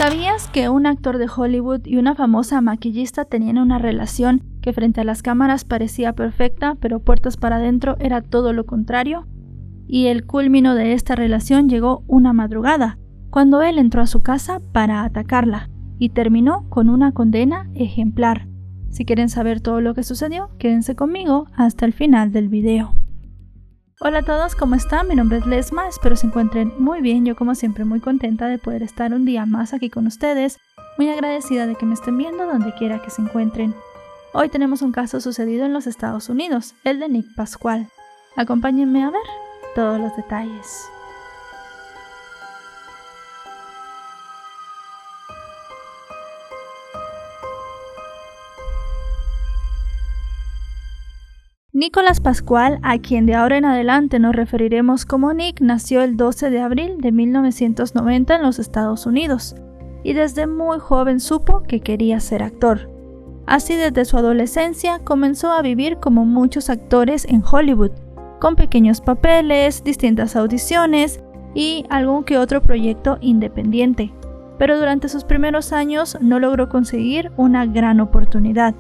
¿Sabías que un actor de Hollywood y una famosa maquillista tenían una relación que frente a las cámaras parecía perfecta, pero puertas para adentro era todo lo contrario? Y el culmino de esta relación llegó una madrugada, cuando él entró a su casa para atacarla, y terminó con una condena ejemplar. Si quieren saber todo lo que sucedió, quédense conmigo hasta el final del video. Hola a todos, ¿cómo están? Mi nombre es Lesma, espero se encuentren muy bien. Yo como siempre muy contenta de poder estar un día más aquí con ustedes, muy agradecida de que me estén viendo donde quiera que se encuentren. Hoy tenemos un caso sucedido en los Estados Unidos, el de Nick Pasquale. Acompáñenme a ver todos los detalles. Nicholas Pasquale, a quien de ahora en adelante nos referiremos como Nick, nació el 12 de abril de 1990 en los Estados Unidos, y desde muy joven supo que quería ser actor. Así desde su adolescencia comenzó a vivir como muchos actores en Hollywood, con pequeños papeles, distintas audiciones y algún que otro proyecto independiente, pero durante sus primeros años no logró conseguir una gran oportunidad.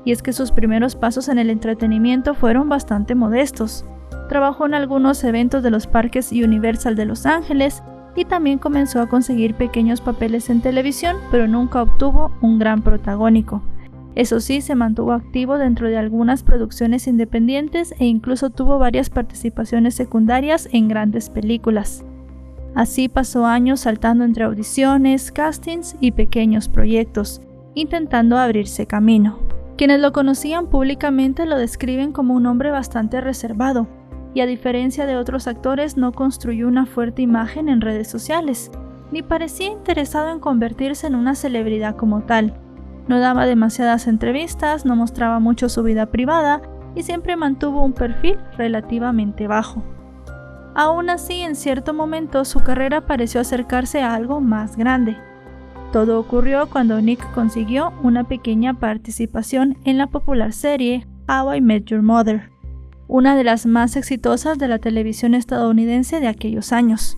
Y es que sus primeros pasos en el entretenimiento fueron bastante modestos. Trabajó en algunos eventos de los parques Universal de Los Ángeles y también comenzó a conseguir pequeños papeles en televisión, pero nunca obtuvo un gran protagónico. Eso sí, se mantuvo activo dentro de algunas producciones independientes e incluso tuvo varias participaciones secundarias en grandes películas. Así pasó años saltando entre audiciones, castings y pequeños proyectos, intentando abrirse camino. Quienes lo conocían públicamente lo describen como un hombre bastante reservado, y a diferencia de otros actores no construyó una fuerte imagen en redes sociales, ni parecía interesado en convertirse en una celebridad como tal. No daba demasiadas entrevistas, no mostraba mucho su vida privada y siempre mantuvo un perfil relativamente bajo. Aún así, en cierto momento su carrera pareció acercarse a algo más grande. Todo ocurrió cuando Nick consiguió una pequeña participación en la popular serie How I Met Your Mother, una de las más exitosas de la televisión estadounidense de aquellos años.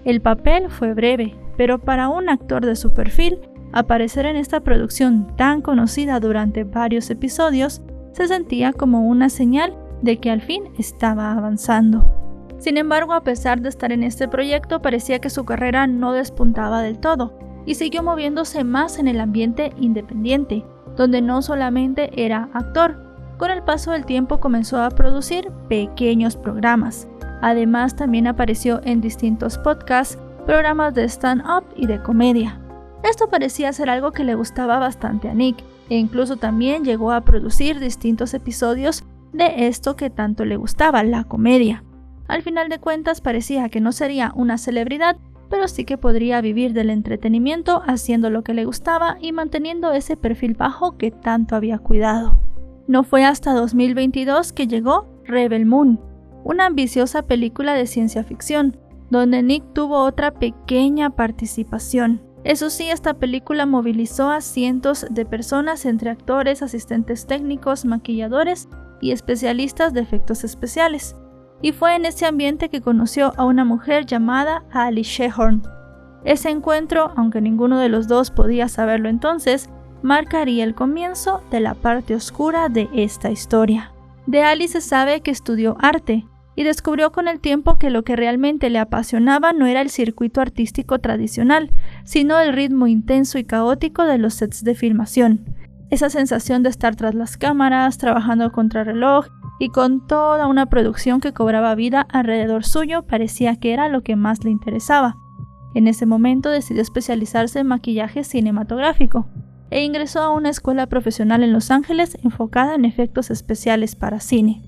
El papel fue breve, pero para un actor de su perfil, aparecer en esta producción tan conocida durante varios episodios se sentía como una señal de que al fin estaba avanzando. Sin embargo, a pesar de estar en este proyecto, parecía que su carrera no despuntaba del todo, y siguió moviéndose más en el ambiente independiente, donde no solamente era actor. Con el paso del tiempo comenzó a producir pequeños programas. Además, también apareció en distintos podcasts, programas de stand-up y de comedia. Esto parecía ser algo que le gustaba bastante a Nick, e incluso también llegó a producir distintos episodios de esto que tanto le gustaba, la comedia. Al final de cuentas, parecía que no sería una celebridad, pero sí que podría vivir del entretenimiento haciendo lo que le gustaba y manteniendo ese perfil bajo que tanto había cuidado. No fue hasta 2022 que llegó Rebel Moon, una ambiciosa película de ciencia ficción, donde Nick tuvo otra pequeña participación. Eso sí, esta película movilizó a cientos de personas entre actores, asistentes técnicos, maquilladores y especialistas de efectos especiales. Y fue en ese ambiente que conoció a una mujer llamada Ali Shehorn. Ese encuentro, aunque ninguno de los dos podía saberlo entonces, marcaría el comienzo de la parte oscura de esta historia. De Ali se sabe que estudió arte y descubrió con el tiempo que lo que realmente le apasionaba no era el circuito artístico tradicional, sino el ritmo intenso y caótico de los sets de filmación. Esa sensación de estar tras las cámaras, trabajando contrarreloj, y con toda una producción que cobraba vida alrededor suyo, parecía que era lo que más le interesaba. En ese momento decidió especializarse en maquillaje cinematográfico e ingresó a una escuela profesional en Los Ángeles enfocada en efectos especiales para cine.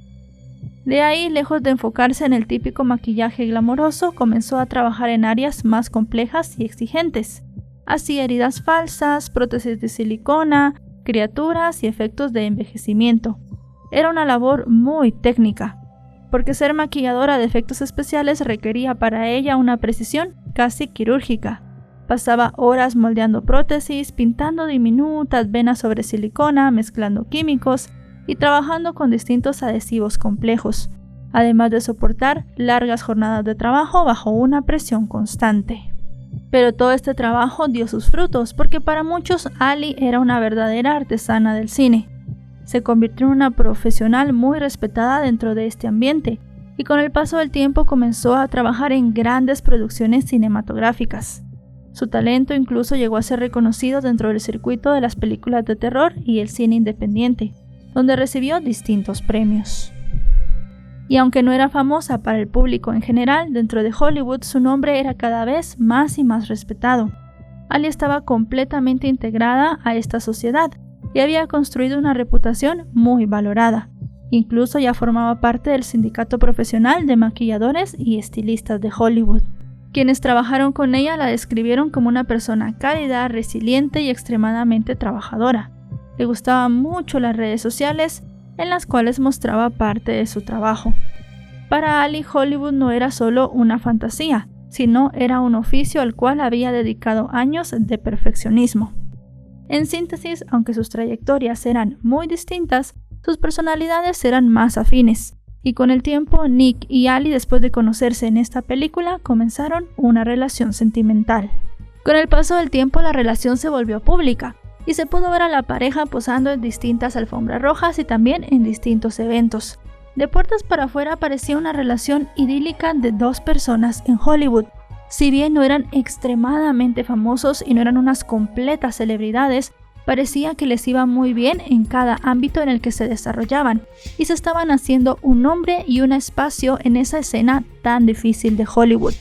De ahí, lejos de enfocarse en el típico maquillaje glamoroso, comenzó a trabajar en áreas más complejas y exigentes. Hacía heridas falsas, prótesis de silicona, criaturas y efectos de envejecimiento. Era una labor muy técnica, porque ser maquilladora de efectos especiales requería para ella una precisión casi quirúrgica. Pasaba horas moldeando prótesis, pintando diminutas venas sobre silicona, mezclando químicos y trabajando con distintos adhesivos complejos, además de soportar largas jornadas de trabajo bajo una presión constante. Pero todo este trabajo dio sus frutos, porque para muchos Ali era una verdadera artesana del cine. Se convirtió en una profesional muy respetada dentro de este ambiente, y con el paso del tiempo comenzó a trabajar en grandes producciones cinematográficas. Su talento incluso llegó a ser reconocido dentro del circuito de las películas de terror y el cine independiente, donde recibió distintos premios. Y aunque no era famosa para el público en general, dentro de Hollywood su nombre era cada vez más y más respetado. Ali estaba completamente integrada a esta sociedad y había construido una reputación muy valorada. Incluso ya formaba parte del sindicato profesional de maquilladores y estilistas de Hollywood. Quienes trabajaron con ella la describieron como una persona cálida, resiliente y extremadamente trabajadora. Le gustaban mucho las redes sociales, en las cuales mostraba parte de su trabajo. Para Ali, Hollywood no era solo una fantasía, sino era un oficio al cual había dedicado años de perfeccionismo. En síntesis, aunque sus trayectorias eran muy distintas, sus personalidades eran más afines. Y con el tiempo, Nick y Ali, después de conocerse en esta película, comenzaron una relación sentimental. Con el paso del tiempo, la relación se volvió pública y se pudo ver a la pareja posando en distintas alfombras rojas y también en distintos eventos. De puertas para afuera parecía una relación idílica de dos personas en Hollywood. Si bien no eran extremadamente famosos y no eran unas completas celebridades, parecía que les iba muy bien en cada ámbito en el que se desarrollaban y se estaban haciendo un nombre y un espacio en esa escena tan difícil de Hollywood.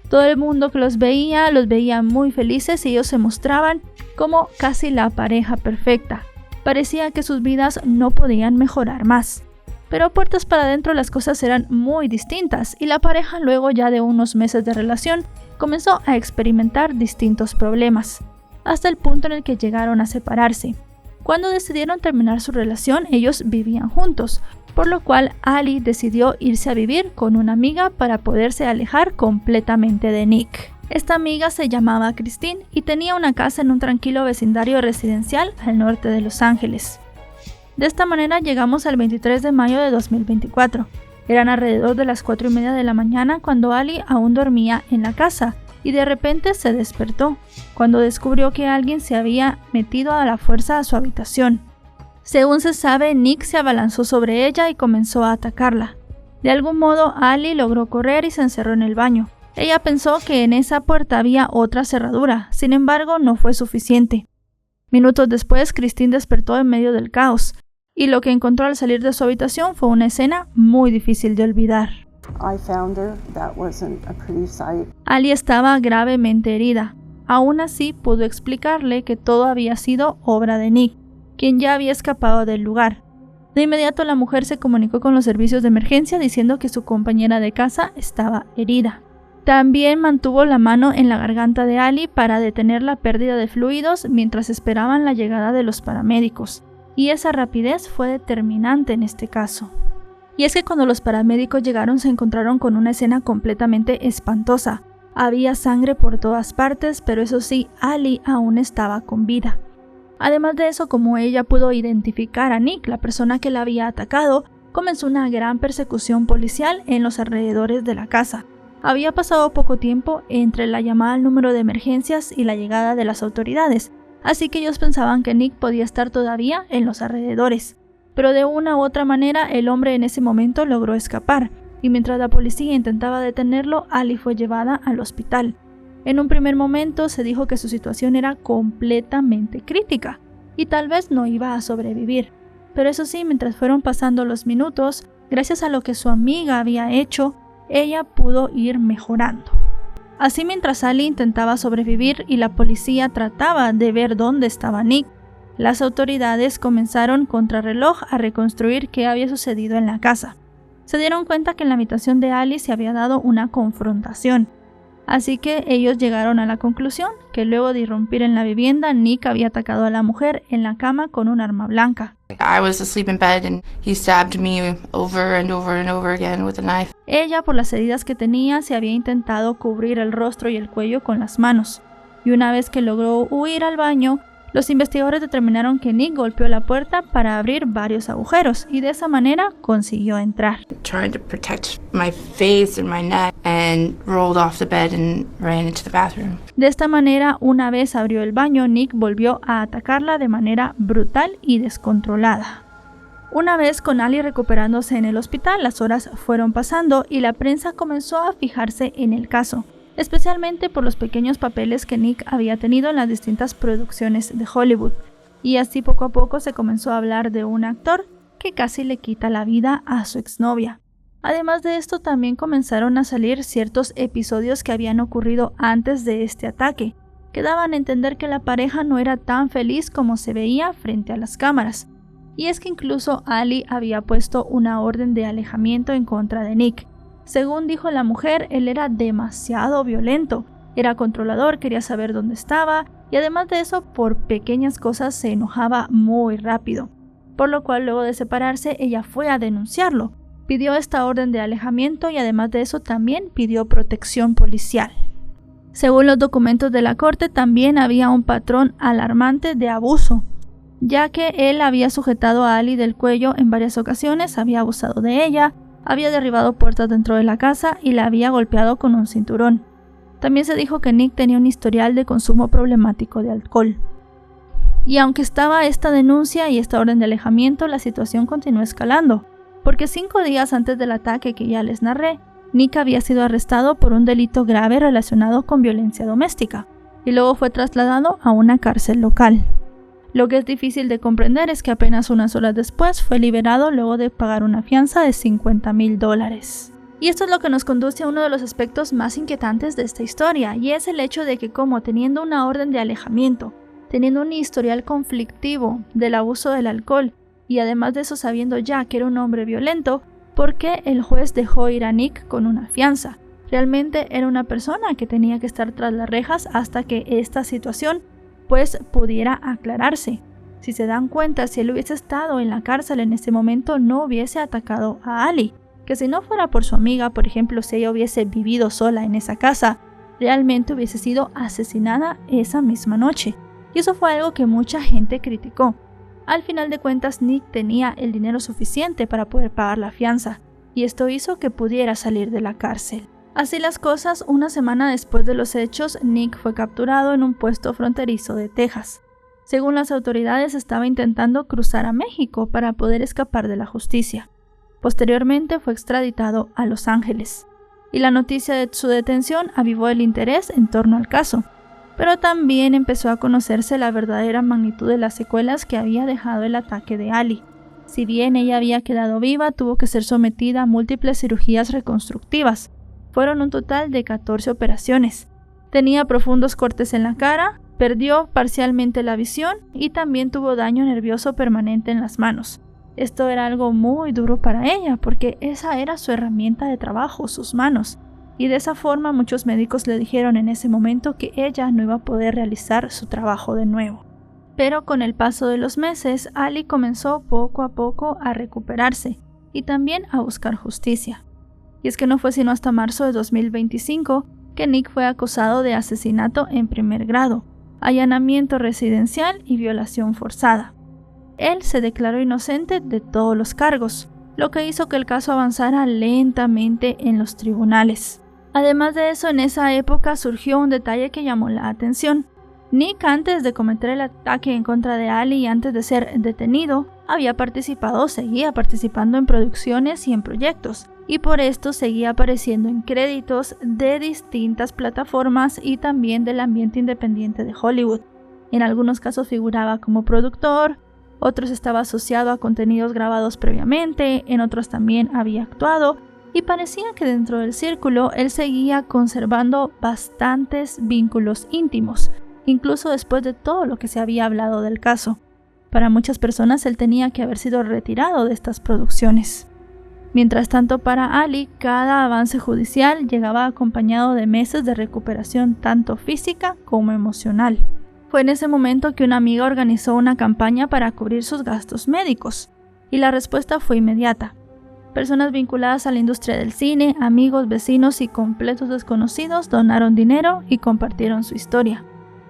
Todo el mundo que los veía muy felices y ellos se mostraban como casi la pareja perfecta. Parecía que sus vidas no podían mejorar más. Pero puertas para adentro las cosas eran muy distintas y la pareja, luego ya de unos meses de relación, comenzó a experimentar distintos problemas, hasta el punto en el que llegaron a separarse. Cuando decidieron terminar su relación, ellos vivían juntos, por lo cual Ali decidió irse a vivir con una amiga para poderse alejar completamente de Nick. Esta amiga se llamaba Christine y tenía una casa en un tranquilo vecindario residencial al norte de Los Ángeles. De esta manera llegamos al 23 de mayo de 2024. Eran alrededor de las 4:30 de la mañana cuando Ali aún dormía en la casa y de repente se despertó cuando descubrió que alguien se había metido a la fuerza a su habitación. Según se sabe, Nick se abalanzó sobre ella y comenzó a atacarla. De algún modo, Ali logró correr y se encerró en el baño. Ella pensó que en esa puerta había otra cerradura, sin embargo, no fue suficiente. Minutos después, Christine despertó en medio del caos, y lo que encontró al salir de su habitación fue una escena muy difícil de olvidar. Ali estaba gravemente herida. Aún así, pudo explicarle que todo había sido obra de Nick, quien ya había escapado del lugar. De inmediato la mujer se comunicó con los servicios de emergencia diciendo que su compañera de casa estaba herida. También mantuvo la mano en la garganta de Ali para detener la pérdida de fluidos mientras esperaban la llegada de los paramédicos, y esa rapidez fue determinante en este caso. Y es que cuando los paramédicos llegaron se encontraron con una escena completamente espantosa. Había sangre por todas partes, pero eso sí, Ali aún estaba con vida. Además de eso, como ella pudo identificar a Nick, la persona que la había atacado, comenzó una gran persecución policial en los alrededores de la casa. Había pasado poco tiempo entre la llamada al número de emergencias y la llegada de las autoridades, así que ellos pensaban que Nick podía estar todavía en los alrededores. Pero de una u otra manera el hombre en ese momento logró escapar, y mientras la policía intentaba detenerlo, Ali fue llevada al hospital. En un primer momento se dijo que su situación era completamente crítica, y tal vez no iba a sobrevivir. Pero eso sí, mientras fueron pasando los minutos, gracias a lo que su amiga había hecho, ella pudo ir mejorando. Así, mientras Ali intentaba sobrevivir y la policía trataba de ver dónde estaba Nick, las autoridades comenzaron contrarreloj a reconstruir qué había sucedido en la casa. Se dieron cuenta que en la habitación de Ali se había dado una confrontación, así que ellos llegaron a la conclusión que luego de irrumpir en la vivienda, Nick había atacado a la mujer en la cama con un arma blanca. I was asleep in bed and he stabbed me over and over and over again with a knife. Ella, por las heridas que tenía, se había intentado cubrir el rostro y el cuello con las manos, y una vez que logró huir al baño, Los investigadores determinaron que Nick golpeó la puerta para abrir varios agujeros y de esa manera consiguió entrar. Trying to protect my face and my neck and rolled off the bed and ran into the bathroom. De esta manera, una vez abrió el baño, Nick volvió a atacarla de manera brutal y descontrolada. Una vez con Ali recuperándose en el hospital, las horas fueron pasando y la prensa comenzó a fijarse en el caso, especialmente por los pequeños papeles que Nick había tenido en las distintas producciones de Hollywood, y así poco a poco se comenzó a hablar de un actor que casi le quita la vida a su exnovia. Además de esto, también comenzaron a salir ciertos episodios que habían ocurrido antes de este ataque, que daban a entender que la pareja no era tan feliz como se veía frente a las cámaras. Y es que incluso Ali había puesto una orden de alejamiento en contra de Nick. Según dijo la mujer, él era demasiado violento, era controlador, quería saber dónde estaba y además de eso, por pequeñas cosas se enojaba muy rápido. Por lo cual, luego de separarse, ella fue a denunciarlo. Pidió esta orden de alejamiento y además de eso también pidió protección policial. Según los documentos de la corte, también había un patrón alarmante de abuso, ya que él había sujetado a Ali del cuello en varias ocasiones, había abusado de ella, había derribado puertas dentro de la casa y la había golpeado con un cinturón. También se dijo que Nick tenía un historial de consumo problemático de alcohol. Y aunque estaba esta denuncia y esta orden de alejamiento, la situación continuó escalando, porque 5 días antes del ataque que ya les narré, Nick había sido arrestado por un delito grave relacionado con violencia doméstica, y luego fue trasladado a una cárcel local. Lo que es difícil de comprender es que apenas unas horas después fue liberado luego de pagar una fianza de $50,000. Y esto es lo que nos conduce a uno de los aspectos más inquietantes de esta historia, y es el hecho de que como teniendo una orden de alejamiento, teniendo un historial conflictivo del abuso del alcohol, y además de eso sabiendo ya que era un hombre violento, ¿por qué el juez dejó ir a Nick con una fianza? Realmente era una persona que tenía que estar tras las rejas hasta que esta situación pues pudiera aclararse. Si se dan cuenta, si él hubiese estado en la cárcel en ese momento, no hubiese atacado a Ali, que si no fuera por su amiga, por ejemplo, si ella hubiese vivido sola en esa casa, realmente hubiese sido asesinada esa misma noche. Y eso fue algo que mucha gente criticó. Al final de cuentas, Nick tenía el dinero suficiente para poder pagar la fianza, y esto hizo que pudiera salir de la cárcel. Así las cosas, una semana después de los hechos, Nick fue capturado en un puesto fronterizo de Texas. Según las autoridades, estaba intentando cruzar a México para poder escapar de la justicia. Posteriormente fue extraditado a Los Ángeles, y la noticia de su detención avivó el interés en torno al caso, pero también empezó a conocerse la verdadera magnitud de las secuelas que había dejado el ataque de Ali. Si bien ella había quedado viva, tuvo que ser sometida a múltiples cirugías reconstructivas. Fueron un total de 14 operaciones. Tenía profundos cortes en la cara, perdió parcialmente la visión y también tuvo daño nervioso permanente en las manos. Esto era algo muy duro para ella porque esa era su herramienta de trabajo, sus manos. Y de esa forma muchos médicos le dijeron en ese momento que ella no iba a poder realizar su trabajo de nuevo. Pero con el paso de los meses, Ali comenzó poco a poco a recuperarse y también a buscar justicia. Y es que no fue sino hasta marzo de 2025 que Nick fue acusado de asesinato en primer grado, allanamiento residencial y violación forzada. Él se declaró inocente de todos los cargos, lo que hizo que el caso avanzara lentamente en los tribunales. Además de eso, en esa época surgió un detalle que llamó la atención. Nick, antes de cometer el ataque en contra de Ali y antes de ser detenido, seguía participando en producciones y en proyectos, y por esto seguía apareciendo en créditos de distintas plataformas y también del ambiente independiente de Hollywood. En algunos casos figuraba como productor, otros estaba asociado a contenidos grabados previamente, en otros también había actuado, y parecía que dentro del círculo él seguía conservando bastantes vínculos íntimos, incluso después de todo lo que se había hablado del caso. Para muchas personas él tenía que haber sido retirado de estas producciones. Mientras tanto, para Ali, cada avance judicial llegaba acompañado de meses de recuperación tanto física como emocional. Fue en ese momento que una amiga organizó una campaña para cubrir sus gastos médicos, y la respuesta fue inmediata. Personas vinculadas a la industria del cine, amigos, vecinos y completos desconocidos donaron dinero y compartieron su historia.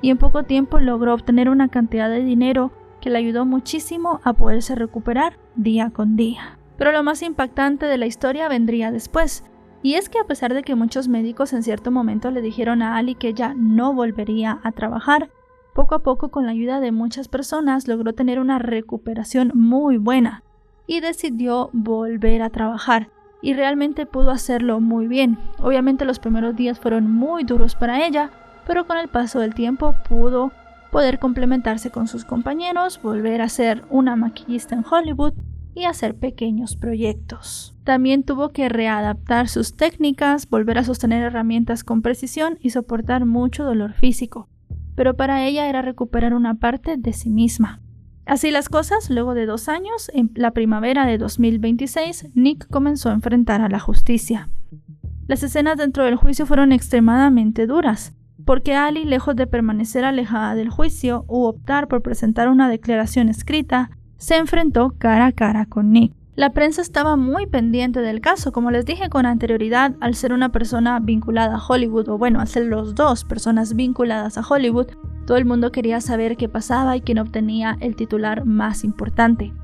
y en poco tiempo logró obtener una cantidad de dinero que le ayudó muchísimo a poderse recuperar día con día. Pero lo más impactante de la historia vendría después, y es que a pesar de que muchos médicos en cierto momento le dijeron a Ali que ella no volvería a trabajar, poco a poco, con la ayuda de muchas personas, logró tener una recuperación muy buena y decidió volver a trabajar, y realmente pudo hacerlo muy bien. Obviamente los primeros días fueron muy duros para ella, pero con el paso del tiempo pudo poder complementarse con sus compañeros, volver a ser una maquillista en Hollywood y hacer pequeños proyectos. También tuvo que readaptar sus técnicas, volver a sostener herramientas con precisión y soportar mucho dolor físico, pero para ella era recuperar una parte de sí misma. Así las cosas, luego de 2 años, en la primavera de 2026, Nick comenzó a enfrentar a la justicia. Las escenas dentro del juicio fueron extremadamente duras, porque Ali, lejos de permanecer alejada del juicio u optar por presentar una declaración escrita, se enfrentó cara a cara con Nick. La prensa estaba muy pendiente del caso, como les dije con anterioridad, al ser una persona vinculada a Hollywood, o bueno, al ser los dos personas vinculadas a Hollywood, todo el mundo quería saber qué pasaba y quién obtenía el titular más importante.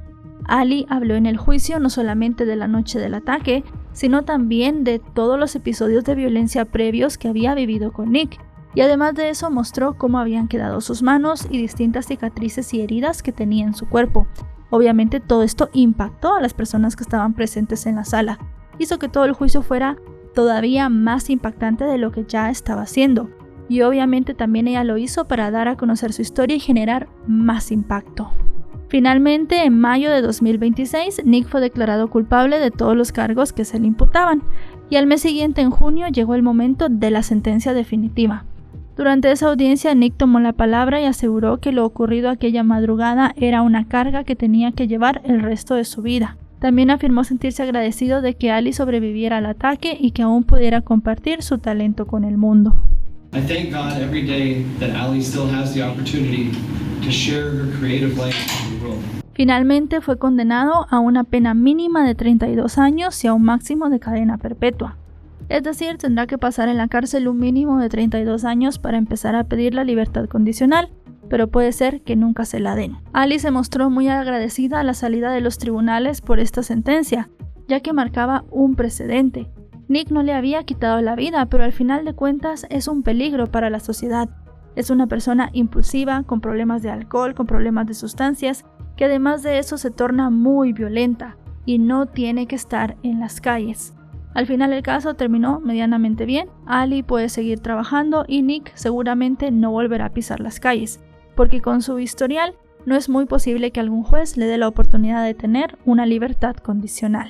Ali habló en el juicio no solamente de la noche del ataque, sino también de todos los episodios de violencia previos que había vivido con Nick, y además de eso mostró cómo habían quedado sus manos y distintas cicatrices y heridas que tenía en su cuerpo. Obviamente todo esto impactó a las personas que estaban presentes en la sala, hizo que todo el juicio fuera todavía más impactante de lo que ya estaba haciendo, y obviamente también ella lo hizo para dar a conocer su historia y generar más impacto. Finalmente, en mayo de 2026, Nick fue declarado culpable de todos los cargos que se le imputaban, y al mes siguiente, en junio, llegó el momento de la sentencia definitiva. Durante esa audiencia, Nick tomó la palabra y aseguró que lo ocurrido aquella madrugada era una carga que tenía que llevar el resto de su vida. También afirmó sentirse agradecido de que Ali sobreviviera al ataque y que aún pudiera compartir su talento con el mundo. I thank God every day that Ali still has the opportunity to share her creative life with the world. Finalmente fue condenado a una pena mínima de 32 años y a un máximo de cadena perpetua. Es decir, tendrá que pasar en la cárcel un mínimo de 32 años para empezar a pedir la libertad condicional, pero puede ser que nunca se la den. Ali se mostró muy agradecida a la salida de los tribunales por esta sentencia, ya que marcaba un precedente. Nick no le había quitado la vida, pero al final de cuentas es un peligro para la sociedad. Es una persona impulsiva, con problemas de alcohol, con problemas de sustancias, que además de eso se torna muy violenta y no tiene que estar en las calles. Al final el caso terminó medianamente bien, Ali puede seguir trabajando y Nick seguramente no volverá a pisar las calles, porque con su historial no es muy posible que algún juez le dé la oportunidad de tener una libertad condicional.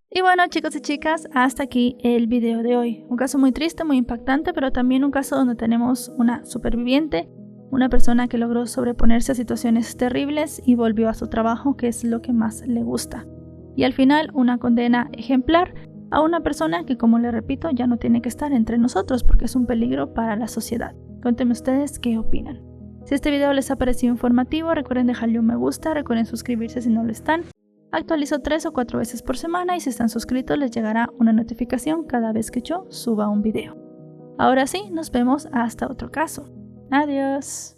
Y bueno, chicos y chicas, hasta aquí el video de hoy. Un caso muy triste, muy impactante, pero también un caso donde tenemos una superviviente, una persona que logró sobreponerse a situaciones terribles y volvió a su trabajo, que es lo que más le gusta. Y al final, una condena ejemplar a una persona que, como les repito, ya no tiene que estar entre nosotros porque es un peligro para la sociedad. Cuéntenme ustedes qué opinan. Si este video les ha parecido informativo, recuerden dejarle un me gusta, recuerden suscribirse si no lo están. Actualizo 3 o 4 veces por semana y si están suscritos les llegará una notificación cada vez que yo suba un video. Ahora sí, nos vemos hasta otro caso. Adiós.